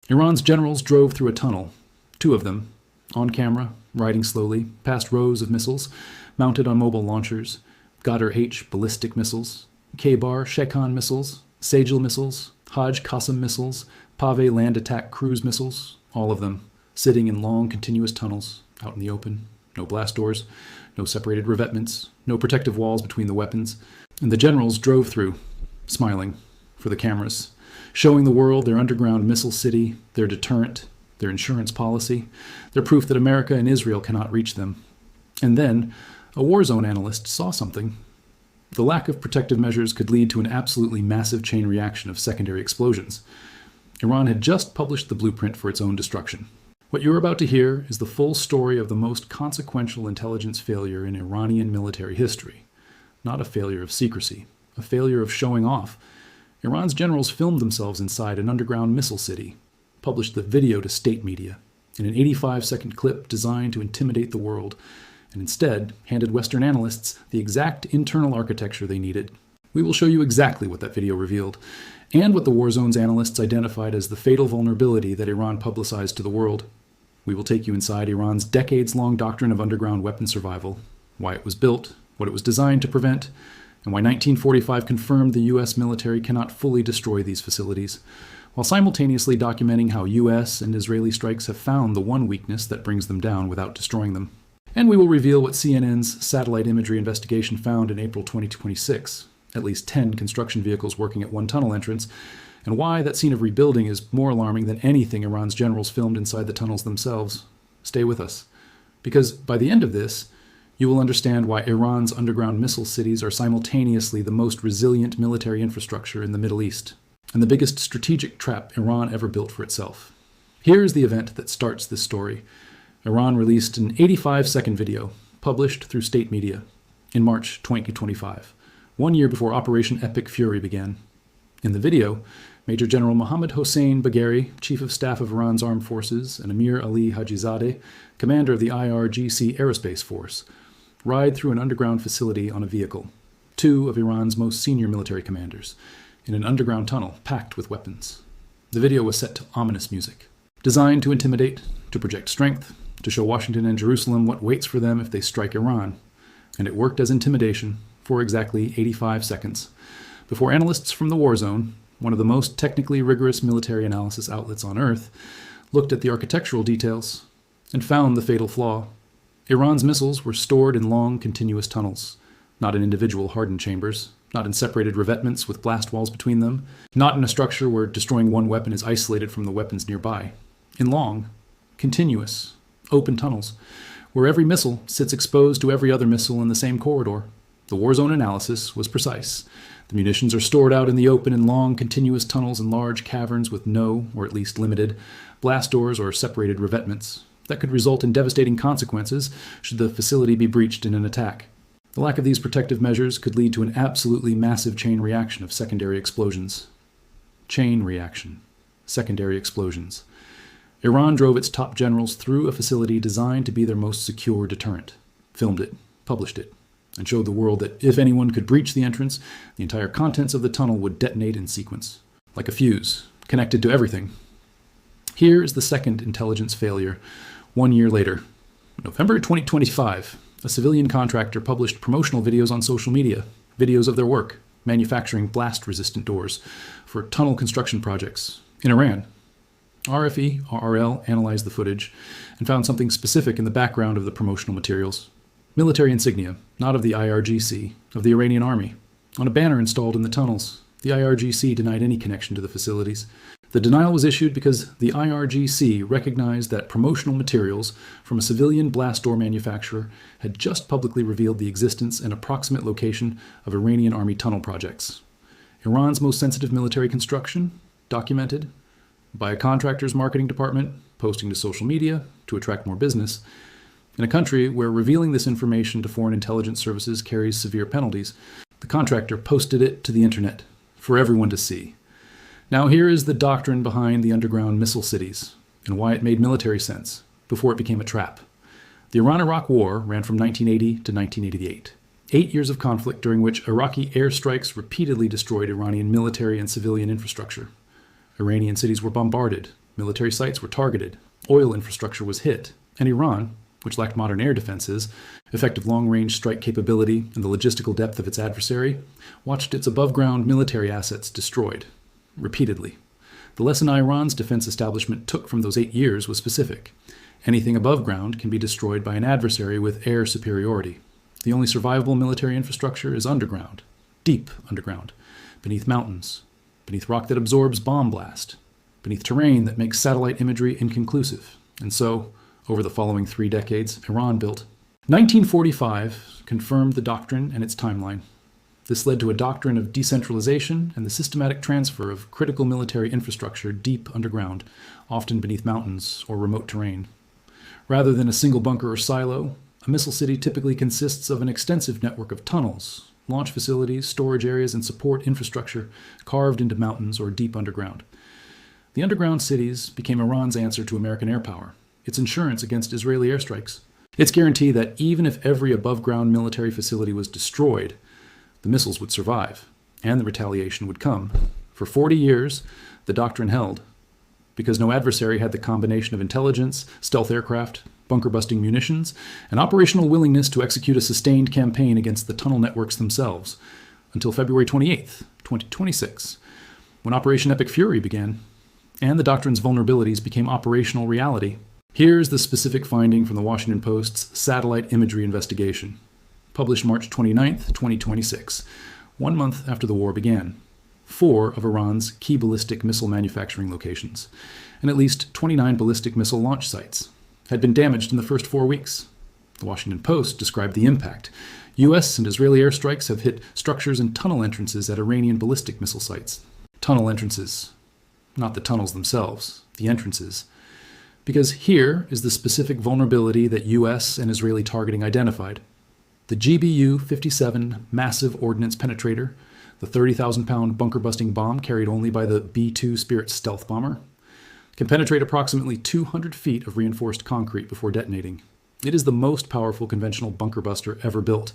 Iran's generals drove through a tunnel, two of them, on camera, riding slowly, past rows of missiles, mounted on mobile launchers, Qadr-H ballistic missiles, K-Bar Shekhan missiles, Sajil missiles, Hajj Qasim missiles, Pave land attack cruise missiles, all of them, sitting in long continuous tunnels, out in the open, no blast doors, no separated revetments, no protective walls between the weapons, and the generals drove through, smiling, for the cameras, showing the world their underground missile city, their deterrent, their insurance policy, their proof that America and Israel cannot reach them. And then, a war zone analyst saw something. The lack of protective measures could lead to an absolutely massive chain reaction of secondary explosions. Iran had just published the blueprint for its own destruction. What you're about to hear is the full story of the most consequential intelligence failure in Iranian military history. Not a failure of secrecy, a failure of showing off. Iran's generals filmed themselves inside an underground missile city, published the video to state media, in an 85-second clip designed to intimidate the world, and instead handed Western analysts the exact internal architecture they needed. We will show you exactly what that video revealed, and what the war zone's analysts identified as the fatal vulnerability that Iran publicized to the world. We will take you inside Iran's decades-long doctrine of underground weapon survival, why it was built, what it was designed to prevent, and why 1945 confirmed the U.S. military cannot fully destroy these facilities, while simultaneously documenting how U.S. and Israeli strikes have found the one weakness that brings them down without destroying them. And we will reveal what CNN's satellite imagery investigation found in April 2026, at least 10 construction vehicles working at one tunnel entrance, and why that scene of rebuilding is more alarming than anything Iran's generals filmed inside the tunnels themselves. Stay with us, because by the end of this, you will understand why Iran's underground missile cities are simultaneously the most resilient military infrastructure in the Middle East, and the biggest strategic trap Iran ever built for itself. Here is the event that starts this story. Iran released an 85-second video, published through state media, in March 2025, 1 year before Operation Epic Fury began. In the video, Major General Mohammad Hossein Bagheri, Chief of Staff of Iran's Armed Forces, and Amir Ali Hajizadeh, Commander of the IRGC Aerospace Force, ride through an underground facility on a vehicle, two of Iran's most senior military commanders, in an underground tunnel packed with weapons. The video was set to ominous music, designed to intimidate, to project strength, to show Washington and Jerusalem what waits for them if they strike Iran. And it worked as intimidation for exactly 85 seconds, before analysts from the war zone, one of the most technically rigorous military analysis outlets on Earth, looked at the architectural details and found the fatal flaw. Iran's missiles were stored in long, continuous tunnels, not in individual hardened chambers, not in separated revetments with blast walls between them, not in a structure where destroying one weapon is isolated from the weapons nearby. In long, continuous, open tunnels, where every missile sits exposed to every other missile in the same corridor. The war zone analysis was precise. The munitions are stored out in the open in long, continuous tunnels and large caverns with no, or at least limited, blast doors or separated revetments that could result in devastating consequences should the facility be breached in an attack. The lack of these protective measures could lead to an absolutely massive chain reaction of secondary explosions. Chain reaction. Secondary explosions. Iran drove its top generals through a facility designed to be their most secure deterrent, filmed it, published it, and showed the world that if anyone could breach the entrance, the entire contents of the tunnel would detonate in sequence, like a fuse, connected to everything. Here is the second intelligence failure, 1 year later. November 2025, a civilian contractor published promotional videos on social media, videos of their work, manufacturing blast-resistant doors for tunnel construction projects in Iran. RFE/RRL analyzed the footage and found something specific in the background of the promotional materials. Military insignia, not of the IRGC, of the Iranian army, on a banner installed in the tunnels. The IRGC denied any connection to the facilities. The denial was issued because the IRGC recognized that promotional materials from a civilian blast door manufacturer had just publicly revealed the existence and approximate location of Iranian army tunnel projects. Iran's most sensitive military construction, documented, by a contractor's marketing department, posting to social media to attract more business. In a country where revealing this information to foreign intelligence services carries severe penalties, the contractor posted it to the internet for everyone to see. Now here is the doctrine behind the underground missile cities and why it made military sense before it became a trap. The Iran-Iraq War ran from 1980 to 1988. 8 years of conflict during which Iraqi airstrikes repeatedly destroyed Iranian military and civilian infrastructure. Iranian cities were bombarded, Military sites were targeted, oil infrastructure was hit, and Iran, which lacked modern air defenses, effective long-range strike capability, and the logistical depth of its adversary, watched its above-ground military assets destroyed, repeatedly. The lesson Iran's defense establishment took from those 8 years was specific. Anything above ground can be destroyed by an adversary with air superiority. The only survivable military infrastructure is underground, deep underground, beneath mountains, beneath rock that absorbs bomb blast, beneath terrain that makes satellite imagery inconclusive. And so, over the following 3 decades, Iran built. 1945 confirmed the doctrine and its timeline. This led to a doctrine of decentralization and the systematic transfer of critical military infrastructure deep underground, often beneath mountains or remote terrain. Rather than a single bunker or silo, a missile city typically consists of an extensive network of tunnels, launch facilities, storage areas, and support infrastructure carved into mountains or deep underground. The underground cities became Iran's answer to American air power, its insurance against Israeli airstrikes, its guarantee that even if every above-ground military facility was destroyed, the missiles would survive, and the retaliation would come. For 40 years, the doctrine held, because no adversary had the combination of intelligence, stealth aircraft, bunker-busting munitions, and operational willingness to execute a sustained campaign against the tunnel networks themselves, until February 28, 2026, when Operation Epic Fury began, and the doctrine's vulnerabilities became operational reality. Here's the specific finding from the Washington Post's satellite imagery investigation, published March 29, 2026, 1 month after the war began. 4 of Iran's key ballistic missile manufacturing locations, and at least 29 ballistic missile launch sites, had been damaged in the first 4 weeks. The Washington Post described the impact. U.S. and Israeli airstrikes have hit structures and tunnel entrances at Iranian ballistic missile sites. Tunnel entrances. Not the tunnels themselves, the entrances. Because here is the specific vulnerability that U.S. and Israeli targeting identified. The GBU-57 massive ordnance penetrator, the 30,000-pound bunker-busting bomb carried only by the B-2 Spirit stealth bomber, can penetrate approximately 200 feet of reinforced concrete before detonating. It is the most powerful conventional bunker buster ever built,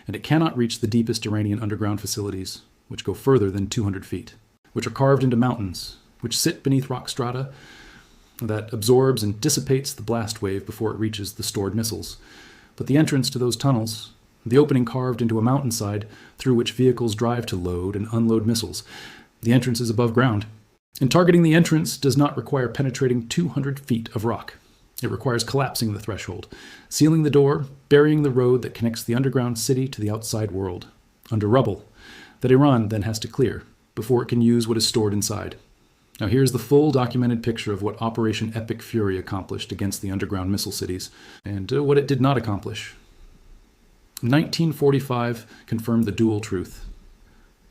and it cannot reach the deepest Iranian underground facilities, which go further than 200 feet, which are carved into mountains, which sit beneath rock strata that absorbs and dissipates the blast wave before it reaches the stored missiles. But the entrance to those tunnels, the opening carved into a mountainside through which vehicles drive to load and unload missiles. The entrance is above ground. And targeting the entrance does not require penetrating 200 feet of rock. It requires collapsing the threshold, sealing the door, burying the road that connects the underground city to the outside world, under rubble, that Iran then has to clear before it can use what is stored inside. Now here's the full documented picture of what Operation Epic Fury accomplished against the underground missile cities, and what it did not accomplish. 1945 confirmed the dual truth.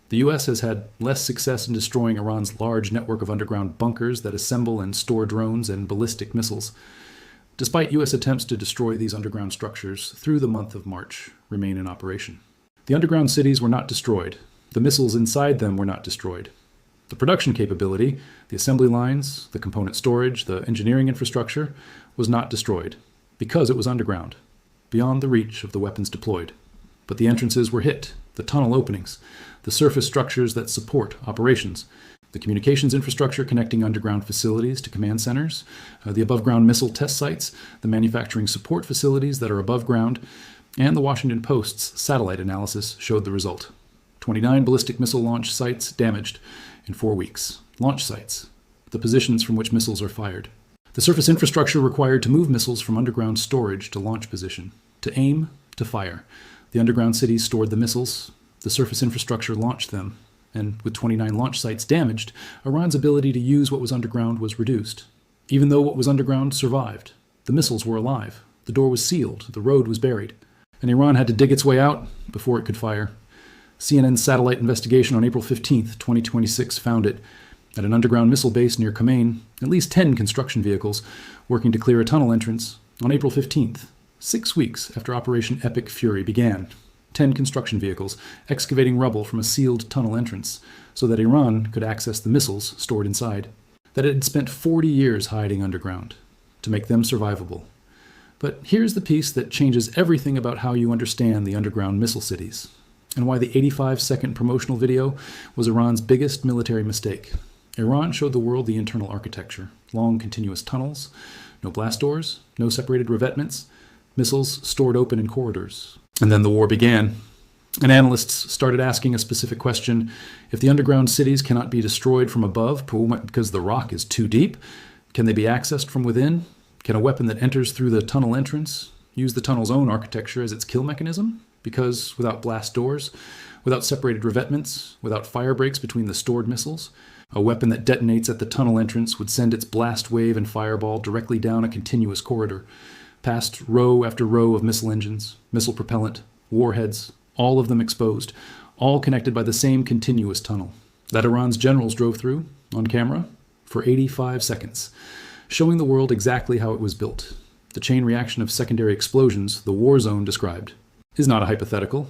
The U.S. has had less success in destroying Iran's large network of underground bunkers that assemble and store drones and ballistic missiles, despite U.S. attempts to destroy these underground structures through the month of March remain in operation. The underground cities were not destroyed. The missiles inside them were not destroyed. The production capability, the assembly lines, the component storage, the engineering infrastructure, was not destroyed, because it was underground, beyond the reach of the weapons deployed. But the entrances were hit, the tunnel openings, the surface structures that support operations, the communications infrastructure connecting underground facilities to command centers, the above-ground missile test sites, the manufacturing support facilities that are above ground, and the Washington Post's satellite analysis showed the result. 29 ballistic missile launch sites damaged in 4 weeks. Launch sites, the positions from which missiles are fired. The surface infrastructure required to move missiles from underground storage to launch position, to aim, to fire. The underground cities stored the missiles. The surface infrastructure launched them. And with 29 launch sites damaged, Iran's ability to use what was underground was reduced. Even though what was underground survived, the missiles were alive. The door was sealed. The road was buried. And Iran had to dig its way out before it could fire. CNN's satellite investigation on April 15, 2026 found it. At an underground missile base near Khomeini, at least 10 construction vehicles working to clear a tunnel entrance on April 15th, 6 weeks after Operation Epic Fury began. 10 construction vehicles excavating rubble from a sealed tunnel entrance so that Iran could access the missiles stored inside, that it had spent 40 years hiding underground to make them survivable. But here's the piece that changes everything about how you understand the underground missile cities, and why the 85-second promotional video was Iran's biggest military mistake. Iran showed the world the internal architecture, long continuous tunnels, no blast doors, no separated revetments, missiles stored open in corridors. And then the war began. And analysts started asking a specific question: if the underground cities cannot be destroyed from above because the rock is too deep, can they be accessed from within? Can a weapon that enters through the tunnel entrance use the tunnel's own architecture as its kill mechanism? Because without blast doors, without separated revetments, without fire breaks between the stored missiles, a weapon that detonates at the tunnel entrance would send its blast wave and fireball directly down a continuous corridor, past row after row of missile engines, missile propellant, warheads, all of them exposed, all connected by the same continuous tunnel that Iran's generals drove through, on camera, for 85 seconds, showing the world exactly how it was built. The chain reaction of secondary explosions the war zone described is not a hypothetical.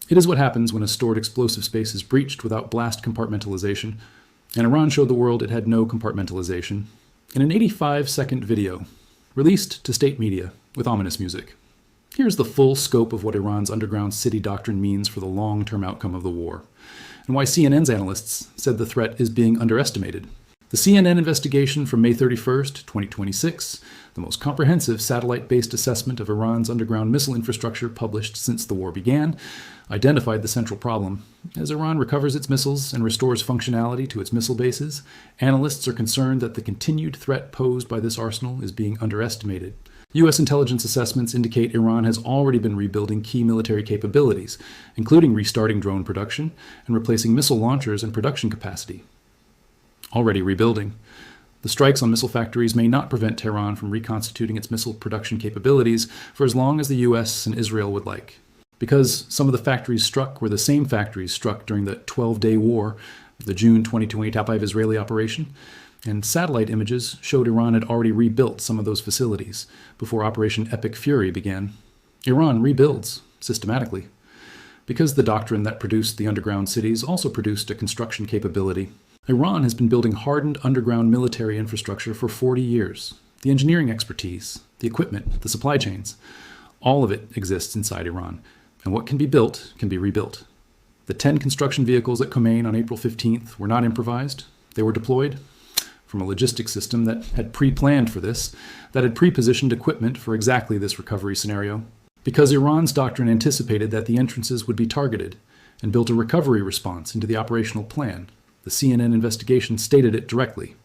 It is what happens when a stored explosive space is breached without blast compartmentalization, and Iran showed the world it had no compartmentalization in an 85-second video, released to state media with ominous music. Here's the full scope of what Iran's underground city doctrine means for the long-term outcome of the war, and why CNN's analysts said the threat is being underestimated. The CNN investigation from May 31st, 2026, the most comprehensive satellite-based assessment of Iran's underground missile infrastructure published since the war began, identified the central problem. As Iran recovers its missiles and restores functionality to its missile bases, analysts are concerned that the continued threat posed by this arsenal is being underestimated. U.S. intelligence assessments indicate Iran has already been rebuilding key military capabilities, including restarting drone production and replacing missile launchers and production capacity. Already rebuilding. The strikes on missile factories may not prevent Tehran from reconstituting its missile production capabilities for as long as the U.S. and Israel would like. Because some of the factories struck were the same factories struck during the 12-day war, the June 2025 Israeli operation, and satellite images showed Iran had already rebuilt some of those facilities before Operation Epic Fury began. Iran rebuilds systematically, because the doctrine that produced the underground cities also produced a construction capability. Iran has been building hardened underground military infrastructure for 40 years. The engineering expertise, the equipment, the supply chains, all of it exists inside Iran, and what can be built can be rebuilt. The 10 construction vehicles at Khomeini on April 15th were not improvised. They were deployed from a logistics system that had pre-planned for this, that had pre-positioned equipment for exactly this recovery scenario. Because Iran's doctrine anticipated that the entrances would be targeted and built a recovery response into the operational plan. The CNN investigation stated it directly.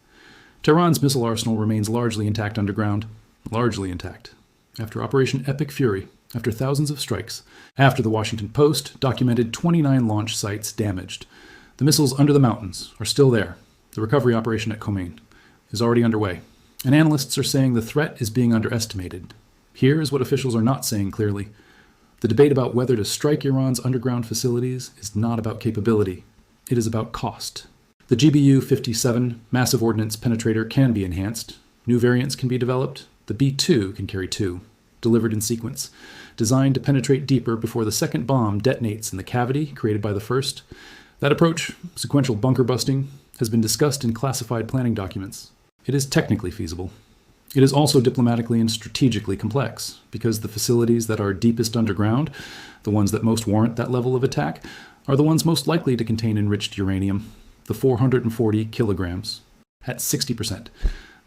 Tehran's missile arsenal remains largely intact underground, largely intact. After Operation Epic Fury, after thousands of strikes, after the Washington Post documented 29 launch sites damaged, the missiles under the mountains are still there. The recovery operation at Khomeini is already underway, and analysts are saying the threat is being underestimated. Here is what officials are not saying clearly. The debate about whether to strike Iran's underground facilities is not about capability. It is about cost. The GBU-57 massive ordnance penetrator can be enhanced. New variants can be developed. The B-2 can carry 2, delivered in sequence, designed to penetrate deeper before the second bomb detonates in the cavity created by the first. That approach, sequential bunker busting, has been discussed in classified planning documents. It is technically feasible. It is also diplomatically and strategically complex, because the facilities that are deepest underground, the ones that most warrant that level of attack, are the ones most likely to contain enriched uranium, the 440 kilograms, at 60%,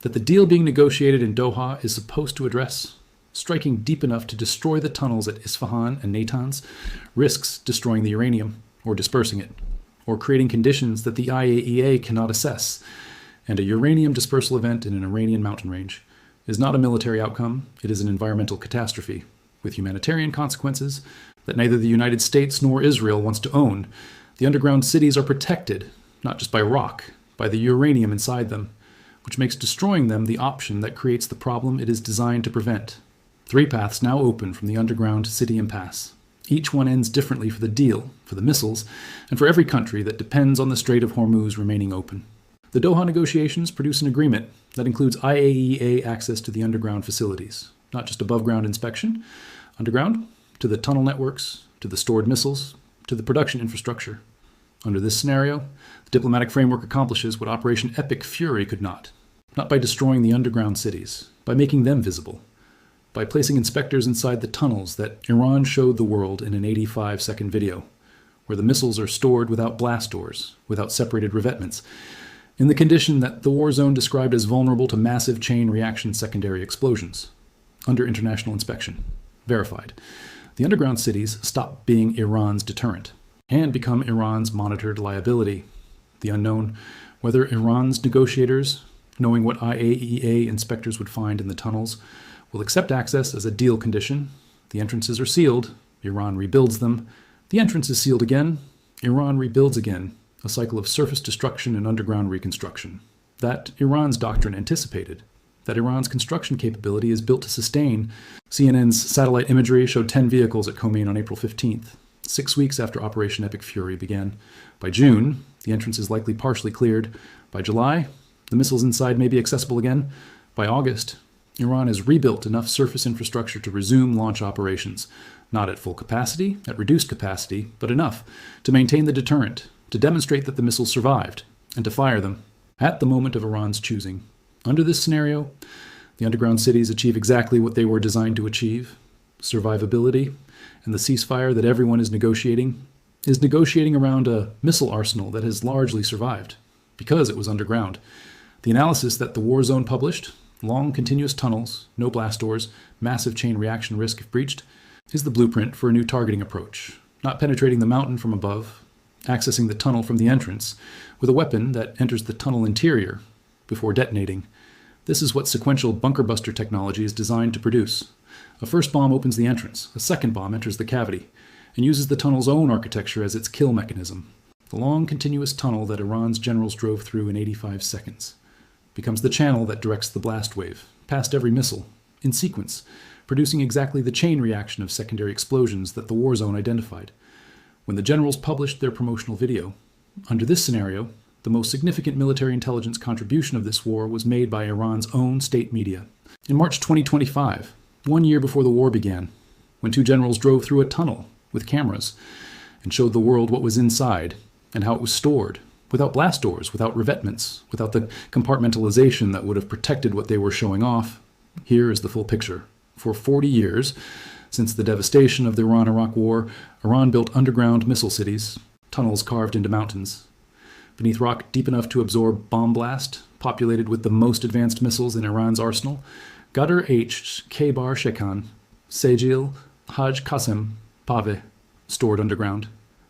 that the deal being negotiated in Doha is supposed to address. Striking deep enough to destroy the tunnels at Isfahan and Natanz risks destroying the uranium, or dispersing it, or creating conditions that the IAEA cannot assess, and a uranium dispersal event in an Iranian mountain range is not a military outcome, it is an environmental catastrophe, with humanitarian consequences that neither the United States nor Israel wants to own. The underground cities are protected, not just by rock, by the uranium inside them, which makes destroying them the option that creates the problem it is designed to prevent. 3 paths now open from the underground city impasse. Each one ends differently for the deal, for the missiles, and for every country that depends on the Strait of Hormuz remaining open. The Doha negotiations produce an agreement that includes IAEA access to the underground facilities, not just above-ground inspection, underground, to the tunnel networks, to the stored missiles, to the production infrastructure. Under this scenario, the diplomatic framework accomplishes what Operation Epic Fury could not by destroying the underground cities, by making them visible, by placing inspectors inside the tunnels that Iran showed the world in an 85-second video, where the missiles are stored without blast doors, without separated revetments, in the condition that the war zone described as vulnerable to massive chain reaction secondary explosions. Under international inspection. Verified. The underground cities stop being Iran's deterrent and become Iran's monitored liability. The unknown, whether Iran's negotiators, knowing what IAEA inspectors would find in the tunnels, will accept access as a deal condition. The entrances are sealed. Iran rebuilds them. The entrance is sealed again. Iran rebuilds again. A cycle of surface destruction and underground reconstruction. That Iran's doctrine anticipated. That Iran's construction capability is built to sustain. CNN's satellite imagery showed 10 vehicles at Khomeini on April 15th, 6 weeks after Operation Epic Fury began. By June, the entrance is likely partially cleared. By July, the missiles inside may be accessible again. By August, Iran has rebuilt enough surface infrastructure to resume launch operations. Not at full capacity, at reduced capacity, but enough to maintain the deterrent, to demonstrate that the missiles survived, and to fire them at the moment of Iran's choosing. Under this scenario, the underground cities achieve exactly what they were designed to achieve: survivability, and the ceasefire that everyone is negotiating around a missile arsenal that has largely survived, because it was underground. The analysis that the war zone published, long continuous tunnels, no blast doors, massive chain reaction risk if breached, is the blueprint for a new targeting approach, not penetrating the mountain from above, accessing the tunnel from the entrance, with a weapon that enters the tunnel interior before detonating. This is what sequential bunker buster technology is designed to produce. A first bomb opens the entrance, a second bomb enters the cavity, and uses the tunnel's own architecture as its kill mechanism. The long continuous tunnel that Iran's generals drove through in 85 seconds becomes the channel that directs the blast wave, past every missile, in sequence, producing exactly the chain reaction of secondary explosions that the war zone identified. When the generals published their promotional video, under this scenario, the most significant military intelligence contribution of this war was made by Iran's own state media. In March 2025, 1 year before the war began, when two generals drove through a tunnel with cameras and showed the world what was inside and how it was stored, without blast doors, without revetments, without the compartmentalization that would have protected what they were showing off, here is the full picture. For 40 years, since the devastation of the Iran-Iraq War, Iran built underground missile cities, tunnels carved into mountains, beneath rock deep enough to absorb bomb blast, populated with the most advanced missiles in Iran's arsenal, Gadr H, K-Bar Shekan, Sejil, Haj Qasem, Pave, stored underground,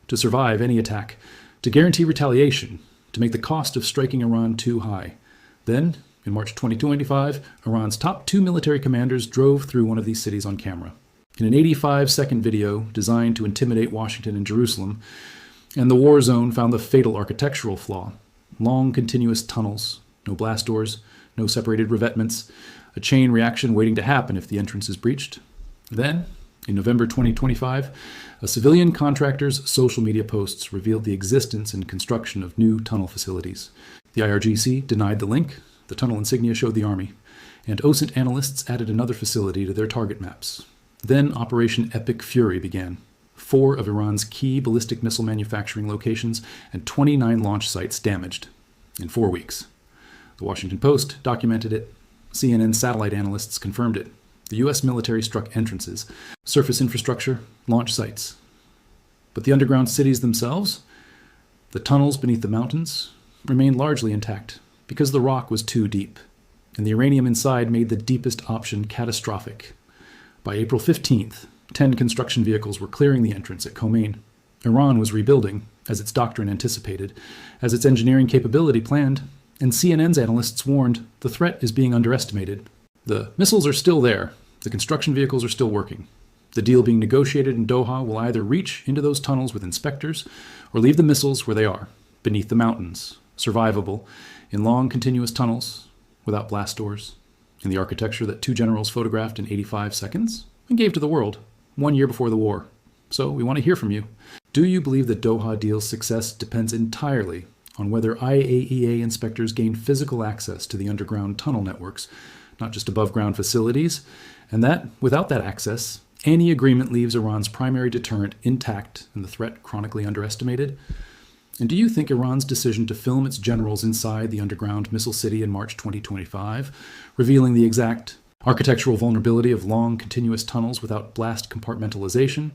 to survive any attack, to guarantee retaliation, to make the cost of striking Iran too high. Then, in March 2025, Iran's top 2 military commanders drove through one of these cities on camera. In an 85-second video designed to intimidate Washington and Jerusalem, and the war zone found the fatal architectural flaw: long continuous tunnels, no blast doors, no separated revetments, a chain reaction waiting to happen if the entrance is breached. Then, in November 2025, a civilian contractor's social media posts revealed the existence and construction of new tunnel facilities. The IRGC denied the link, the tunnel insignia showed the Army, and OSINT analysts added another facility to their target maps. Then Operation Epic Fury began. 4 of Iran's key ballistic missile manufacturing locations and 29 launch sites damaged in 4 weeks. The Washington Post documented it. CNN satellite analysts confirmed it. The U.S. military struck entrances, surface infrastructure, launch sites. But the underground cities themselves, the tunnels beneath the mountains, remained largely intact because the rock was too deep, and the uranium inside made the deepest option catastrophic. By April 15th, 10 construction vehicles were clearing the entrance at Khomeini. Iran was rebuilding, as its doctrine anticipated, as its engineering capability planned, and CNN's analysts warned the threat is being underestimated. The missiles are still there. The construction vehicles are still working. The deal being negotiated in Doha will either reach into those tunnels with inspectors or leave the missiles where they are, beneath the mountains, survivable, in long continuous tunnels, without blast doors, in the architecture that 2 generals photographed in 85 seconds and gave to the world 1 year before the war. So we want to hear from you. Do you believe the Doha deal's success depends entirely on whether IAEA inspectors gain physical access to the underground tunnel networks, not just above-ground facilities, and that, without that access, any agreement leaves Iran's primary deterrent intact and the threat chronically underestimated? And do you think Iran's decision to film its generals inside the underground missile city in March 2025, revealing the exact architectural vulnerability of long, continuous tunnels without blast compartmentalization,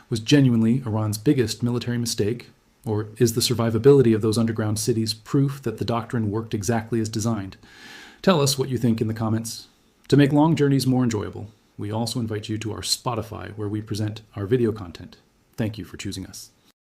was genuinely Iran's biggest military mistake, Or is the survivability of those underground cities proof that the doctrine worked exactly as designed? Tell us what you think in the comments. To make long journeys more enjoyable, we also invite you to our Spotify, where we present our video content. Thank you for choosing us.